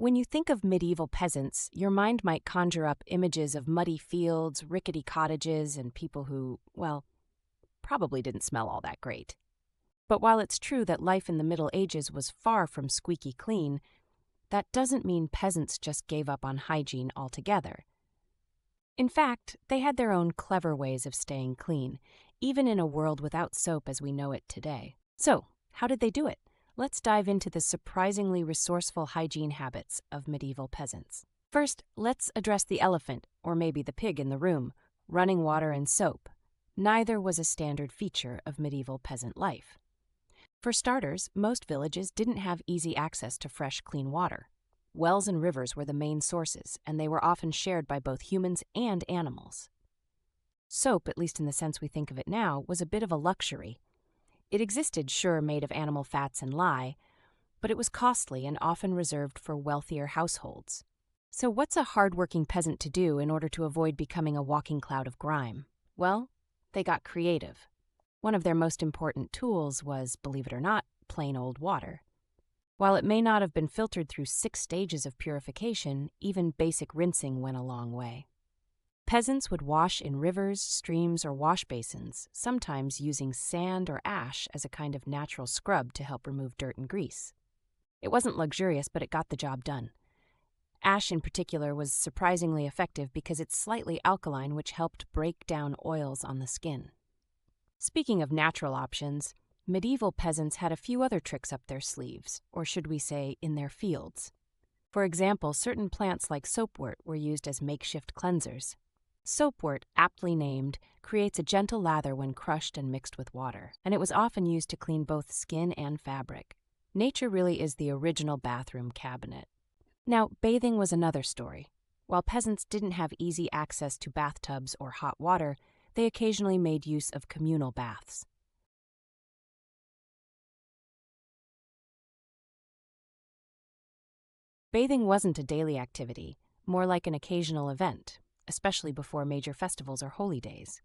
When you think of medieval peasants, your mind might conjure up images of muddy fields, rickety cottages, and people who, well, probably didn't smell all that great. But while it's true that life in the Middle Ages was far from squeaky clean, that doesn't mean peasants just gave up on hygiene altogether. In fact, they had their own clever ways of staying clean, even in a world without soap as we know it today. So, how did they do it? Let's dive into the surprisingly resourceful hygiene habits of medieval peasants. First, let's address the elephant, or maybe the pig in the room, running water and soap. Neither was a standard feature of medieval peasant life. For starters, most villages didn't have easy access to fresh, clean water. Wells and rivers were the main sources, and they were often shared by both humans and animals. Soap, at least in the sense we think of it now, was a bit of a luxury. It existed, sure, made of animal fats and lye, but it was costly and often reserved for wealthier households. So what's a hard-working peasant to do in order to avoid becoming a walking cloud of grime? Well, they got creative. One of their most important tools was, believe it or not, plain old water. While it may not have been filtered through 6 stages of purification, even basic rinsing went a long way. Peasants would wash in rivers, streams, or wash basins, sometimes using sand or ash as a kind of natural scrub to help remove dirt and grease. It wasn't luxurious, but it got the job done. Ash in particular was surprisingly effective because it's slightly alkaline, which helped break down oils on the skin. Speaking of natural options, medieval peasants had a few other tricks up their sleeves, or should we say, in their fields. For example, certain plants like soapwort were used as makeshift cleansers. Soapwort, aptly named, creates a gentle lather when crushed and mixed with water, and it was often used to clean both skin and fabric. Nature really is the original bathroom cabinet. Now, bathing was another story. While peasants didn't have easy access to bathtubs or hot water, they occasionally made use of communal baths. Bathing wasn't a daily activity, more like an occasional event, especially before major festivals or holy days.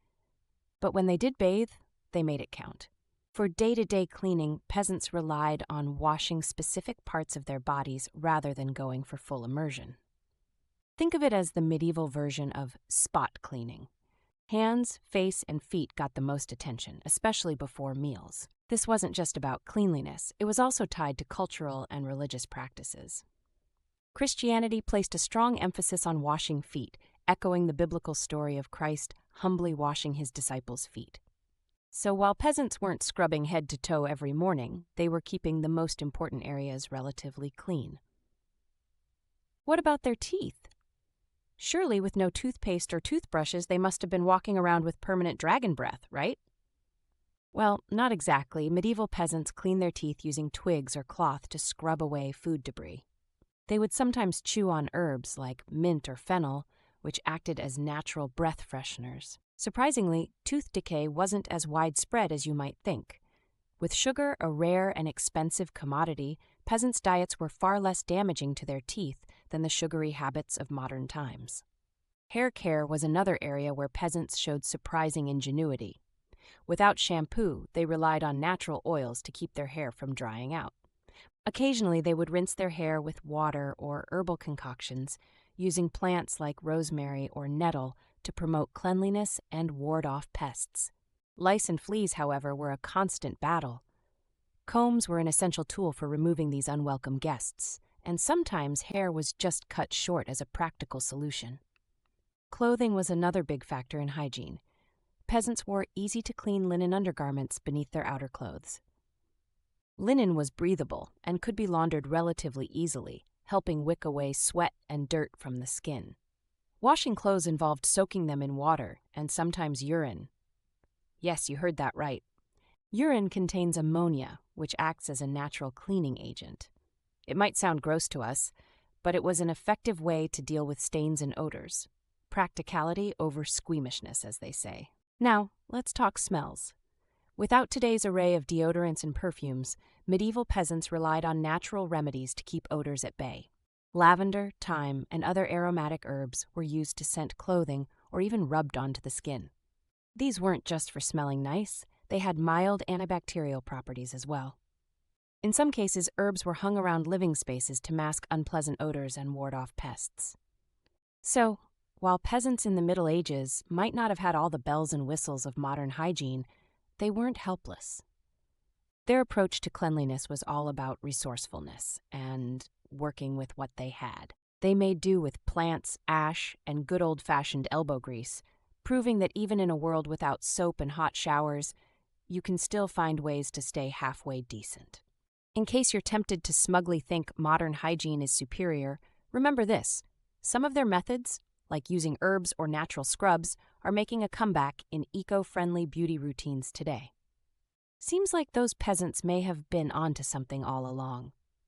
But when they did bathe, they made it count. For day-to-day cleaning, peasants relied on washing specific parts of their bodies rather than going for full immersion. Think of it as the medieval version of spot cleaning. Hands, face, and feet got the most attention, especially before meals. This wasn't just about cleanliness, it was also tied to cultural and religious practices. Christianity placed a strong emphasis on washing feet, echoing the biblical story of Christ humbly washing his disciples' feet. So while peasants weren't scrubbing head to toe every morning, they were keeping the most important areas relatively clean. What about their teeth? Surely with no toothpaste or toothbrushes, they must have been walking around with permanent dragon breath, right? Well, not exactly. Medieval peasants cleaned their teeth using twigs or cloth to scrub away food debris. They would sometimes chew on herbs like mint or fennel, which acted as natural breath fresheners. Surprisingly, tooth decay wasn't as widespread as you might think. With sugar a rare and expensive commodity, peasants' diets were far less damaging to their teeth than the sugary habits of modern times. Hair care was another area where peasants showed surprising ingenuity. Without shampoo, they relied on natural oils to keep their hair from drying out. Occasionally, they would rinse their hair with water or herbal concoctions, using plants like rosemary or nettle to promote cleanliness and ward off pests. Lice and fleas, however, were a constant battle. Combs were an essential tool for removing these unwelcome guests, and sometimes hair was just cut short as a practical solution. Clothing was another big factor in hygiene. Peasants wore easy-to-clean linen undergarments beneath their outer clothes. Linen was breathable and could be laundered relatively easily, helping wick away sweat and dirt from the skin. Washing clothes involved soaking them in water and sometimes urine. Yes, you heard that right. Urine contains ammonia, which acts as a natural cleaning agent. It might sound gross to us, but it was an effective way to deal with stains and odors. Practicality over squeamishness, as they say. Now, let's talk smells. Without today's array of deodorants and perfumes, medieval peasants relied on natural remedies to keep odors at bay. Lavender, thyme, and other aromatic herbs were used to scent clothing or even rubbed onto the skin. These weren't just for smelling nice, they had mild antibacterial properties as well. In some cases, herbs were hung around living spaces to mask unpleasant odors and ward off pests. So, while peasants in the Middle Ages might not have had all the bells and whistles of modern hygiene, they weren't helpless. Their approach to cleanliness was all about resourcefulness and working with what they had. They made do with plants, ash, and good old-fashioned elbow grease, proving that even in a world without soap and hot showers, you can still find ways to stay halfway decent. In case you're tempted to smugly think modern hygiene is superior, remember this: some of their methods, like using herbs or natural scrubs, are making a comeback in eco-friendly beauty routines today. Seems like those peasants may have been onto something all along.